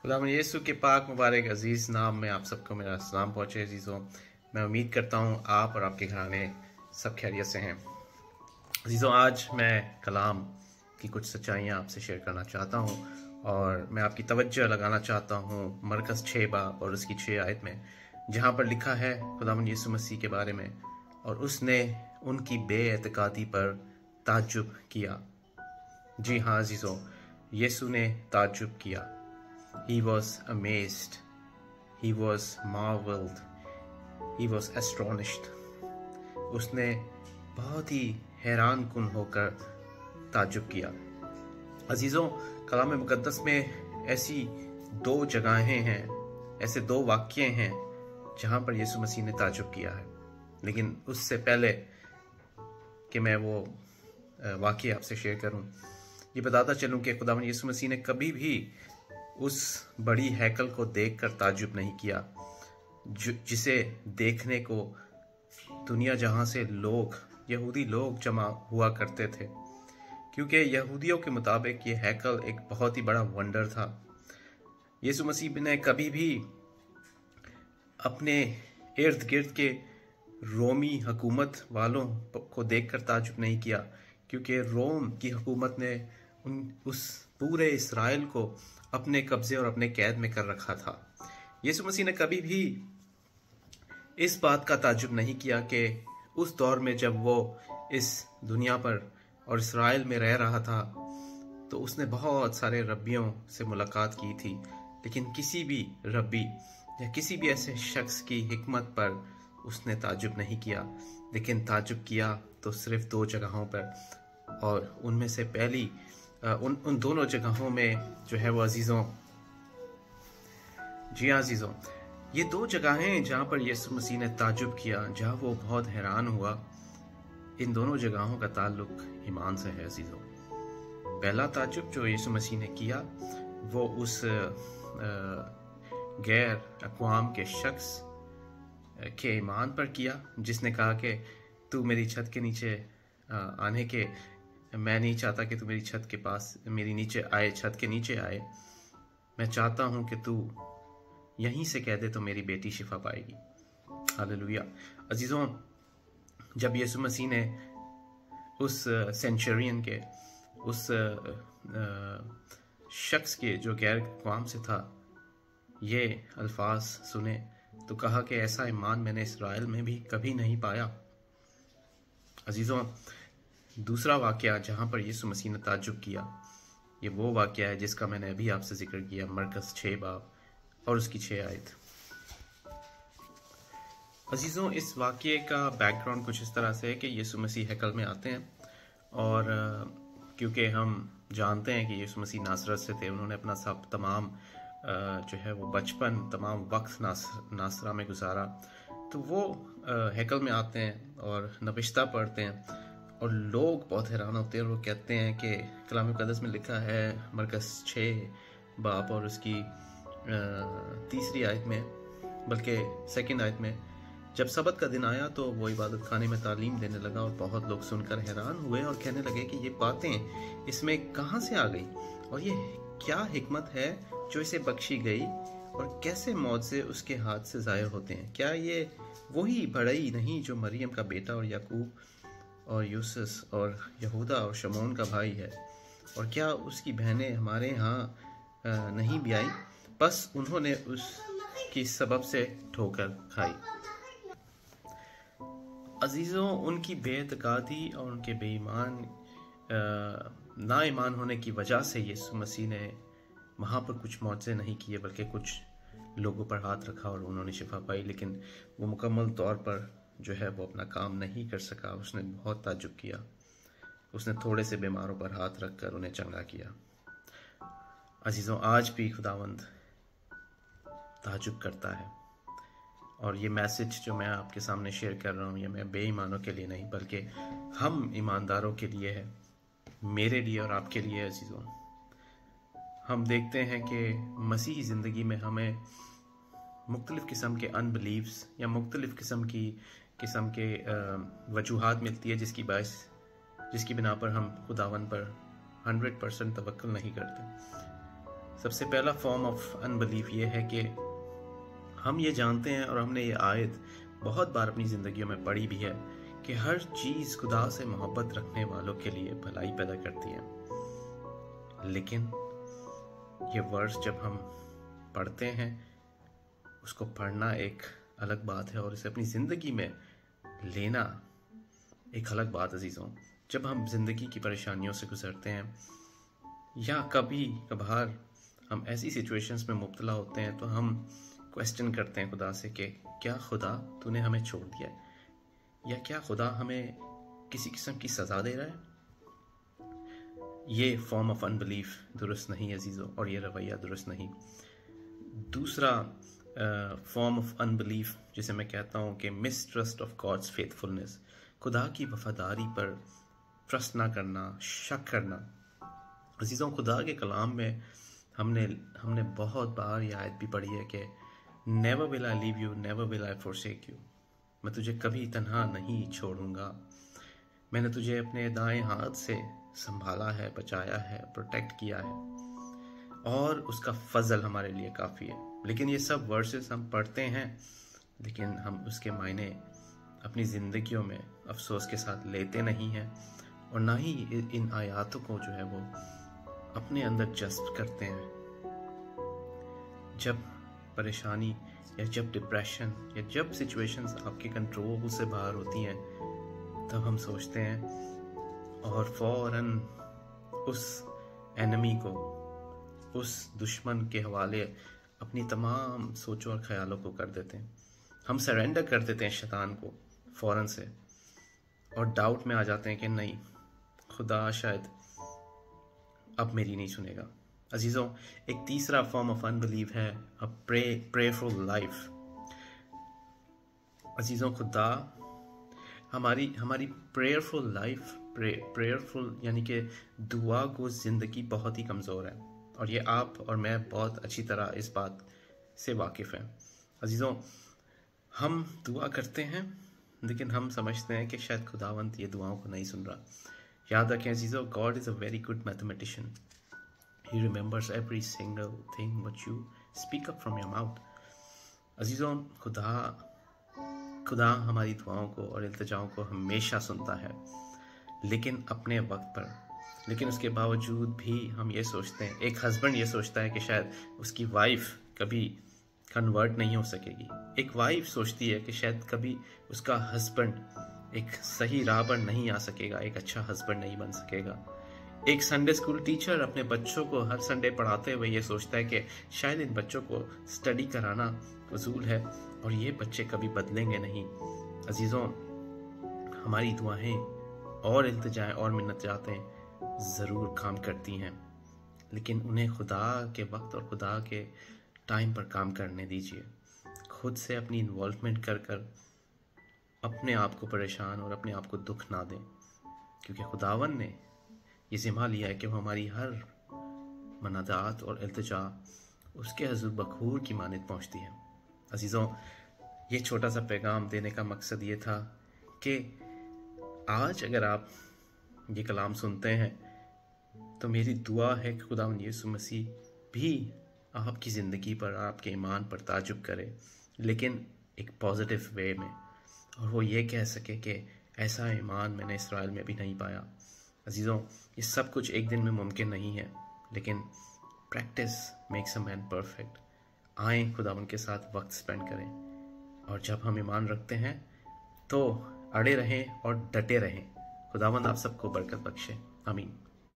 खुदावन यीशु के पाक मुबारक अजीज़ नाम में आप सबको मेरा सलाम पहुँचे अजीज़ों। मैं उम्मीद करता हूँ आप और आपके घराने सब खैरियत से हैं। अजीज़ों, आज मैं कलाम की कुछ सच्चाइयाँ आपसे शेयर करना चाहता हूँ और मैं आपकी तवज्जो लगाना चाहता हूँ मरकज़ 6 बाब और उसकी 6 आयत में, जहाँ पर लिखा है खुदावन यीशु मसीह के बारे में, और उसने उनकी बेएतकादी पर ताज्जुब किया। जी हाँ अजीज़ों, यीशु ने ताज्जुब किया। He was amazed, he was marveled, he was astonished. उसने बहुत ही हैरान कुन होकर ताज्जुब किया। अजीज़ों, कलाम मुकद्दस में ऐसी दो जगहें हैं, ऐसे दो वाक्य हैं जहाँ पर यीशु मसीह ने ताज्जुब किया है। लेकिन उससे पहले कि मैं वो वाक्य आपसे शेयर करूं, ये बताता चलूं कि खुदावंद यीशु मसीह ने कभी भी उस बड़ी हैकल को देखकर ताज्जुब नहीं किया जिसे देखने को दुनिया जहां से यहूदी लोग जमा हुआ करते थे, क्योंकि यहूदियों के मुताबिक ये हैकल एक बहुत ही बड़ा वंडर था। यीशु मसीह ने कभी भी अपने इर्द गिर्द के रोमी हुकूमत वालों को देखकर ताज्जुब नहीं किया, क्योंकि रोम की हुकूमत ने उस पूरे इस्राएल को अपने कब्जे और अपने कैद में कर रखा था। यीशु मसीह ने कभी भी इस बात का ताज्जुब नहीं किया कि उस दौर में जब वो इस दुनिया पर और इस्राएल में रह रहा था तो उसने बहुत सारे रब्बियों से मुलाकात की थी, लेकिन किसी भी रब्बी या किसी भी ऐसे शख्स की हिकमत पर उसने ताज्जुब नहीं किया। लेकिन ताज्जुब किया तो सिर्फ दो जगहों पर, और उनमें से पहली उन दोनों जगहों में जो है वो अजीज़ों, जी हाँ अजीज़ों, ये दो जगहें जहाँ पर यीशु मसीह ने ताज्जुब किया, जहाँ वो बहुत हैरान हुआ, इन दोनों जगहों का ताल्लुक ईमान से है अजीज़ों। पहला ताज्जुब जो यीशु मसीह ने किया वो उस गैर अक़वाम के शख्स के ईमान पर किया, जिसने कहा कि तू मेरी छत के नीचे आने के, मैं नहीं चाहता कि तू मेरी छत के पास मेरी नीचे आए, छत के नीचे आए। मैं चाहता हूं कि तू यहीं से कह दे तो मेरी बेटी शिफा पाएगी। हालेलुया। अजीज़ों, जब यीशु मसीह ने उस सेंचुरियन के, उस शख्स के जो गैर अक़वाम से था, ये अल्फाज सुने तो कहा कि ऐसा ईमान मैंने इस्राएल में भी कभी नहीं पाया। अजीज़ों, दूसरा वाक़या जहाँ पर यीशु मसीह ने ताज्जुब किया, ये वो वाक़या है जिसका मैंने अभी आपसे जिक्र किया, मरकज़ 6 बाब और उसकी 6 आयत। अजीज़ों, इस वाक़ये का बैकग्राउंड कुछ इस तरह से है कि यीशु मसीह हैकल में आते हैं, और क्योंकि हम जानते हैं कि यीशु मसीह नासरत से थे, उन्होंने अपना सब तमाम जो है वो बचपन, तमाम वक्त नासरा में गुजारा, तो वो हैकल में आते हैं और नबिश्ता पढ़ते हैं, और लोग बहुत हैरान होते हैं और वो कहते हैं कि कलाम मुक़द्दस में लिखा है मरकज़ 6 बाब और उसकी तीसरी आयत में, बल्कि सेकंड आयत में, जब सबत का दिन आया तो वो इबादत खाने में तालीम देने लगा, और बहुत लोग सुनकर हैरान हुए और कहने लगे कि ये बातें इसमें कहाँ से आ गई, और ये क्या हिकमत है जो इसे बख्शी गई, और कैसे मौत से उसके हाथ से ज़ाहिर होते हैं। क्या ये वही बढ़ई नहीं जो मरियम का बेटा और याकूब और यूसुस और यहूदा और शमौन का भाई है, और क्या उसकी बहनें हमारे यहाँ नहीं भी आई? बस उन्होंने उसकी सबब से ठोकर खाई। अजीज़ों, उनकी बेइत्कादी और उनके बेईमान नाईमान होने की वजह से यीशु मसीह ने वहाँ पर कुछ मौजज़े नहीं किए, बल्कि कुछ लोगों पर हाथ रखा और उन्होंने शिफा पाई, लेकिन वो मुकम्मल तौर पर जो है वो अपना काम नहीं कर सका। उसने बहुत ताज्जुब किया, उसने थोड़े से बीमारों पर हाथ रखकर उन्हें चंगा किया। अजीज़ों, आज भी खुदावंद ताज्जुब करता है, और ये मैसेज जो मैं आपके सामने शेयर कर रहा हूँ, ये मैं बेईमानों के लिए नहीं बल्कि हम ईमानदारों के लिए है, मेरे लिए और आपके लिए। अजीज़ों, हम देखते हैं कि मसीही ज़िंदगी में हमें मुख्तलिफ़ किस्म के अनबिलीव्स या मुख्तलिफ़ किस्म के वजूहात मिलती है जिसकी बिना पर हम खुदावन पर 100% तवक्कुल नहीं करते। सबसे पहला फॉर्म ऑफ अनबिलीफ ये है कि हम ये जानते हैं और हमने ये आयत बहुत बार अपनी ज़िंदगियों में पढ़ी भी है कि हर चीज़ खुदा से मोहब्बत रखने वालों के लिए भलाई पैदा करती है। लेकिन ये वर्स जब हम पढ़ते हैं, उसको पढ़ना एक अलग बात है और इसे अपनी ज़िंदगी में लेना एक अलग बात। अजीज़ों, जब हम ज़िंदगी की परेशानियों से गुजरते हैं या कभी कभार हम ऐसी सिचुएशंस में मुब्तला होते हैं तो हम क्वेश्चन करते हैं खुदा से कि क्या खुदा तूने हमें छोड़ दिया है, या क्या खुदा हमें किसी किस्म की सज़ा दे रहा है। ये फॉर्म ऑफ अनबिलीफ दुरुस्त नहीं अजीज़ों, और ये रवैया दुरुस्त नहीं। दूसरा फॉर्म ऑफ अनबिलीफ जिसे मैं कहता हूँ कि मिसट्रस्ट ऑफ गॉड्स फेथफुलनेस, खुदा की वफादारी पर ट्रस्ट ना करना, शक करना। अजीज़ों, खुदा के कलाम में हमने बहुत बार ये आयत भी पढ़ी है कि never will I leave you, never will I forsake you. मैं तुझे कभी तन्हा नहीं छोड़ूंगा। मैंने तुझे अपने दाएं हाथ से संभाला है, बचाया है, प्रोटेक्ट किया है, और उसका फजल हमारे लिए काफ़ी है। लेकिन ये सब वर्सेस हम पढ़ते हैं, लेकिन हम उसके मायने अपनी ज़िंदगियों में अफसोस के साथ लेते नहीं हैं, और ना ही इन आयातों को जो है वो अपने अंदर जज्ब करते हैं। जब परेशानी या जब डिप्रेशन या जब सिचुएशंस आपके कंट्रोल से बाहर होती हैं, तब हम सोचते हैं और फौरन उस एनिमी को, उस दुश्मन के हवाले अपनी तमाम सोचों और ख्यालों को कर देते हैं। हम सरेंडर कर देते हैं शैतान को फौरन से, और डाउट में आ जाते हैं कि नहीं, खुदा शायद अब मेरी नहीं सुनेगा। अजीज़ों, एक तीसरा फॉर्म ऑफ अनबिलीव है अ प्रेयरफुल लाइफ। अजीज़ों, खुदा हमारी प्रेयरफुल लाइफ, प्रेयरफुल यानी कि दुआ को ज़िंदगी बहुत ही कमज़ोर है, और ये आप और मैं बहुत अच्छी तरह इस बात से वाकिफ़ हैं। अजीज़ों, हम दुआ करते हैं लेकिन हम समझते हैं कि शायद खुदावंत ये दुआओं को नहीं सुन रहा। याद रखें अजीज़ों, God is a very good mathematician. He remembers every single thing what you speak up from your mouth. अजीज़ों, खुदा हमारी दुआओं को और इल्तिजाओं को हमेशा सुनता है, लेकिन अपने वक्त पर। लेकिन उसके बावजूद भी हम ये सोचते हैं, एक हस्बैंड ये सोचता है कि शायद उसकी वाइफ कभी कन्वर्ट नहीं हो सकेगी। एक वाइफ सोचती है कि शायद कभी उसका हस्बैंड एक सही राह पर नहीं आ सकेगा, एक अच्छा हस्बैंड नहीं बन सकेगा। एक संडे स्कूल टीचर अपने बच्चों को हर संडे पढ़ाते हुए ये सोचता है कि शायद इन बच्चों को स्टडी कराना फजूल है और ये बच्चे कभी बदलेंगे नहीं। अजीज़ों, हमारी दुआएं और इल्तिजाएं और मिन्नतें ज़रूर काम करती हैं, लेकिन उन्हें खुदा के वक्त और खुदा के टाइम पर काम करने दीजिए। खुद से अपनी इन्वॉल्वमेंट कर अपने आप को परेशान और अपने आप को दुख ना दें, क्योंकि खुदावन ने ये ज़िम्मा लिया है कि वो हमारी हर मनादात और इल्तिजा उसके हज़ूर बखूर की मानित पहुँचती है। अजीज़ों, ये छोटा सा पैगाम देने का मकसद ये था कि आज अगर आप ये कलाम सुनते हैं तो मेरी दुआ है कि खुदावंद यीशु मसीह भी आपकी ज़िंदगी पर, आपके ईमान पर ताजुब करे, लेकिन एक पॉजिटिव वे में, और वो ये कह सके कि ऐसा ईमान मैंने इस्राएल में भी नहीं पाया। अजीज़ों, ये सब कुछ एक दिन में मुमकिन नहीं है, लेकिन practice makes a man perfect. आएँ खुदावंद के साथ वक्त स्पेंड करें, और जब हम ईमान रखते हैं तो अड़े रहें और डटे रहें। खुदावंद आप सबको बरकत बख्शे। आमीन।